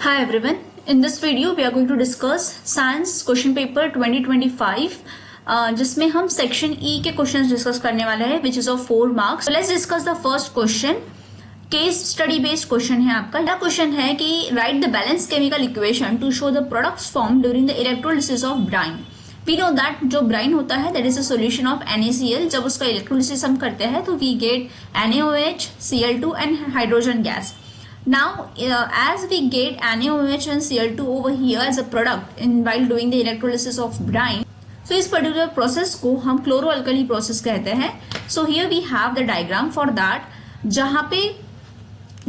Hi everyone. In this video we are going to discuss Science Question Paper 2025 जिसमें हम section E के questions discuss करने वाले हैं which is of 4 marks. So let's discuss the first question. Case study based question है आपका. यह question है कि write the balance chemical equation to show the products form during the electrolysis of brine. We know that जो brine होता है that is a solution of NaCl. जब उसका इलेक्ट्रोलिसिस हम करते हैं तो we get NaOH, Cl2 and hydrogen gas. Now, as we get NaOH and Cl2 over here as a product while doing the electrolysis of brine, so इस particular process को हम chloroalkali process कहते हैं. So here we have the diagram for that, जहाँ पे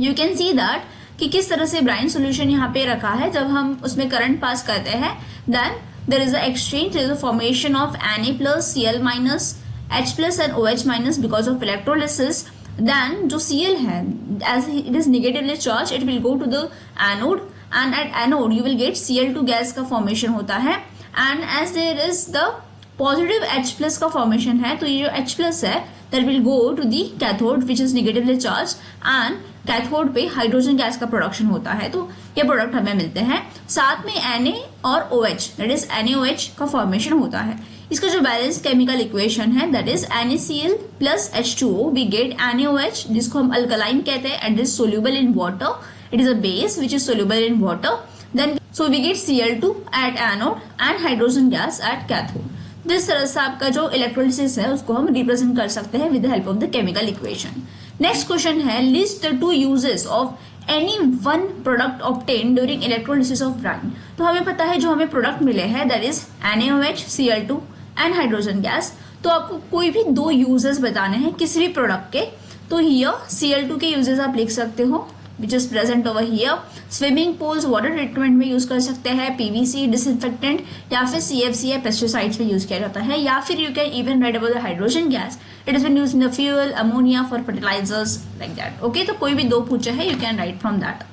you can see that कि किस तरह से brine solution यहाँ पे रखा है. जब हम उसमें current pass करते हैं, then there is a exchange, there is a formation of Na plus, Cl minus, H plus and OH minus because of electrolysis. Then जो Cl है as it is negatively charged it will go to the anode and at anode you will get Cl2 gas का formation होता है and as there is the positive H plus का formation है तो ये जो H plus है that will go to the cathode which is negatively charged and cathode पे हाइड्रोजन गैस का प्रोडक्शन होता है. तो ये प्रोडक्ट हमें मिलते हैं. साथ में Na और OH दैट इज NaOH का फॉर्मेशन होता है. इसका जो बैलेंस केमिकल इक्वेशन है that is NaCl plus H2O. We get NaOH जिसको हम अल्कलाइन कहते हैं and is soluble in water. It is a base which is soluble in water. Then so we get Cl2 at anode and hydrogen gas at cathode. जिस तरह से आपका जो electrolysis है उसको हम रिप्रेजेंट कर सकते हैं with the help of the chemical equation. Next question है list the 2 uses of any one product obtain during electrolysis of brine. तो हमें पता है जो हमें प्रोडक्ट मिले हैं that is NaOH, Cl2 and hydrogen gas. तो आपको कोई भी 2 यूजेस बताने हैं किसी भी प्रोडक्ट के. तो हियर Cl2 के यूजेस आप लिख सकते हो which is present over here. Swimming pools water treatment में यूज कर सकते हैं, PVC डिसइंफेक्टेंट या फिर CFC या पेस्टिसाइड्स में यूज किया जाता है. या फिर you can even write about the hydrogen gas. It is been used in the fuel, ammonia for fertilisers like that. Okay, तो कोई भी 2 पूछे है you can write from that.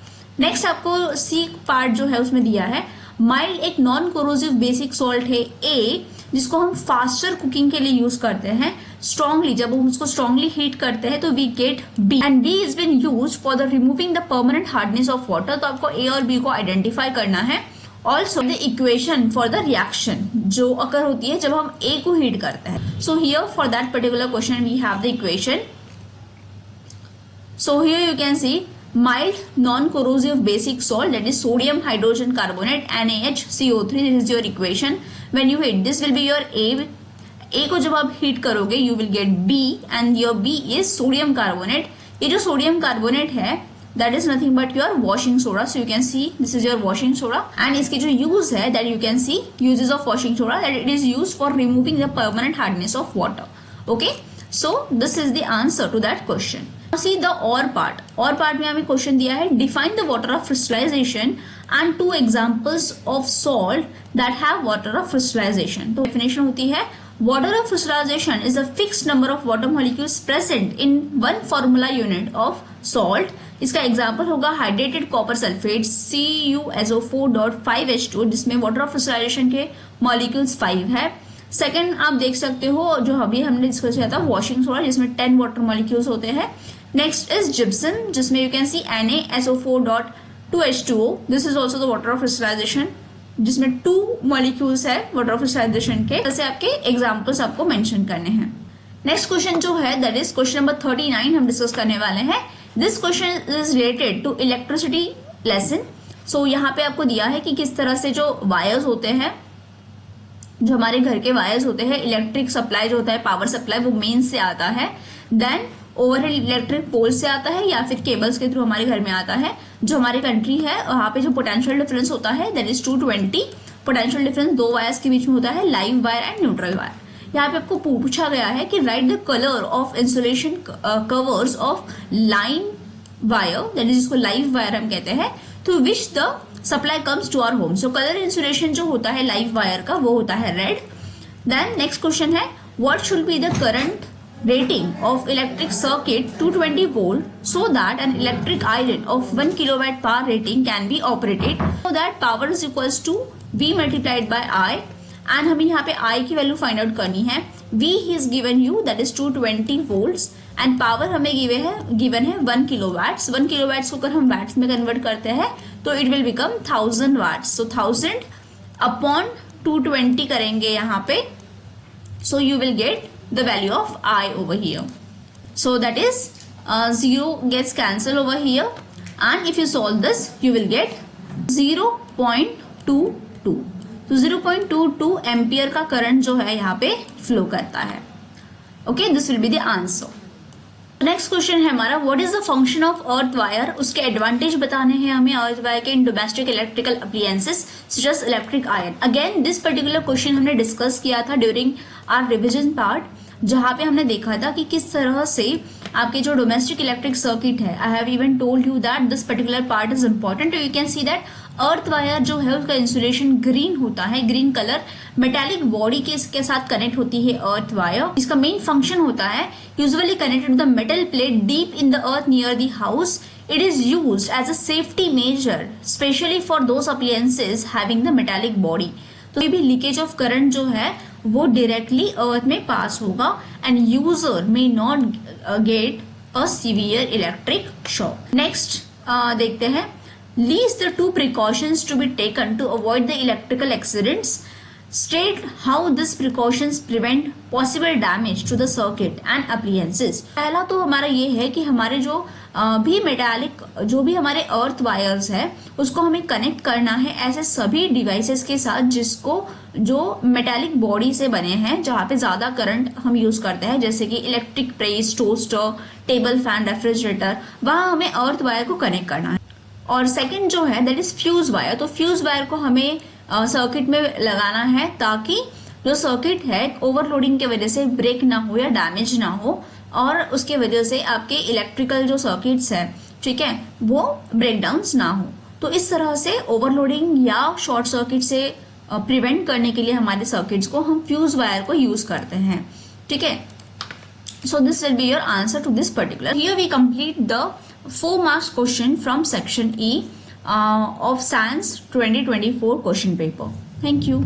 Next आपको सी पार्ट जो है उसमें दिया है माइल्ड एक नॉन कोरोसिव बेसिक सॉल्ट है A जिसको हम फास्टर कुकिंग के लिए यूज करते हैं. स्ट्रांगली जब हम उसको स्ट्रांगली हीट करते हैं तो we get B and B is been used for the removing the permanent hardness of water. तो आपको A और B को आइडेंटिफाई करना है. Also the equation for the reaction जो अकर होती है जब हम A को हीट करते हैं. So here for that particular question we have the equation. So here you can see mild non-corrosive basic salt that is sodium hydrogen carbonate NaHCO3. This is your equation. When you heat this will be your A को जब आप heat करोगे you will get B and your B is sodium carbonate. ये जो sodium carbonate है that is nothing but your washing soda. So you can see this is your washing soda and इसकी जो use है that you can see uses of washing soda that it is used for removing the permanent hardness of water. Okay, so this is the answer to that question. See the or part में हमें question दिया है define the water of crystallisation and 2 examples of salt that have water of crystallisation. तो definition होती है water of crystallisation is a fixed number of water molecules present in 1 formula unit of salt. इसका example होगा hydrated copper sulphate CuSO4.5H2 जिसमें water of crystallisation के molecules 5 है. Second आप देख सकते हो जो अभी हमने डिस्कस किया था वॉशिंग सोडा जिसमें 10 वाटर मॉलिक्यूल्स होते हैं. नेक्स्ट इज जिप्सम जिसमें you can see NaSO4.2H2O. This is also the water of crystallisation जिसमें 2 मॉलिक्यूल्स है वाटर ऑफ क्रिस्टलाइजेशन के. जैसे आपके एग्जाम्पल्स आपको मेंशन करने हैं. नेक्स्ट क्वेश्चन जो है दैट इज क्वेश्चन नंबर 39 हम डिस्कस करने वाले हैं. This question is related to electricity lesson. So यहाँ पे आपको दिया है कि किस तरह से जो वायर्स होते हैं जो हमारे घर के वायर्स होते हैं इलेक्ट्रिक सप्लाई जो होता है पावर सप्लाई वो मेन से आता है. देन ओवरहेड इलेक्ट्रिक पोल से आता है या फिर केबल्स के थ्रू हमारे घर में आता है. जो हमारी कंट्री है वहाँ पे जो पोटेंशियल डिफरेंस होता है that is 220. Potential difference 2 wires के बीच में होता है live wire and neutral wire. यहाँ पे आपको पूछा गया है कि write the colour of insulation covers of line wire that is जिसको लाइव वायर हम कहते हैं to which the supply comes to our home. So colour insulation जो होता है लाइव वायर का वो होता है रेड. देन नेक्स्ट क्वेश्चन है what should be the current rating of electric circuit 220 volt so that an electric iron of 1 kilowatt power rating can be operated. So that power is equals to V multiplied by I and हमें यहाँ पे I की value find out करनी है. V is given you that is 220 volts and power हमें given है 1 kilowatts. 1 kilowatts को अगर हम वैट्स में कन्वर्ट करते हैं तो it will become 1000 watts. So 1000 upon 220 करेंगे यहाँ पे. So you will get the value of I over here. So that is 0 gets cancelled over here, and if you solve this you will get 0.22. तो 0.22 ampere का current जो है यहाँ पे flow करता है. Okay, this will be the answer. Next question है हमारा, what is the function of earth wire. उसके एडवांटेज बताने हैं हमें अर्थ वायर के in domestic electrical appliances such as electric iron. Again this particular question हमने डिस्कस किया था ड्यूरिंग आवर रिविजन पार्ट, जहां पे हमने देखा था कि किस तरह से आपके जो डोमेस्टिक इलेक्ट्रिक सर्किट है, I have even told you that this particular part is important. You can see that earth wire जो है उसका इंसुलेशन ग्रीन होता है, ग्रीन कलर मेटालिक बॉडी के साथ कनेक्ट होती है अर्थ वायर. इसका मेन फंक्शन होता है usually connected to the metal plate deep in the earth near the house. It is used as a safety measure, especially for those appliances having the metallic body. तो ये भी leakage of current जो है वो directly अर्थ में पास होगा and user may not get a severe electric shock. Next देखते हैं, list the 2 precautions to be taken to avoid the electrical accidents. State how these precautions prevent possible damage to the circuit and appliances. पहला तो हमारा ये है कि हमारे जो भी मेटालिक जो भी हमारे अर्थ वायर्स है उसको हमें कनेक्ट करना है ऐसे सभी डिवाइसेस के साथ जिसको जो मेटालिक बॉडी से बने हैं, जहाँ पे ज्यादा करंट हम यूज करते हैं, जैसे कि electric press, toaster, table fan, refrigerator, वहां हमें अर्थ वायर को कनेक्ट करना है. और सेकंड जो है दैट इज फ्यूज वायर. तो फ्यूज वायर को हमें सर्किट में लगाना है ताकि जो सर्किट है ओवरलोडिंग की वजह से ब्रेक ना हो या डैमेज ना हो, और उसके वजह से आपके इलेक्ट्रिकल जो सर्किट्स है, ठीक है, वो ब्रेकडाउन्स ना हो. तो इस तरह से ओवरलोडिंग या शॉर्ट सर्किट से प्रिवेंट करने के लिए हमारे सर्किट्स को हम फ्यूज वायर को यूज करते हैं. ठीक है, so this will be your answer to this particular. Here we complete the 4 marks question from section E of Science 2024 question paper. Thank you.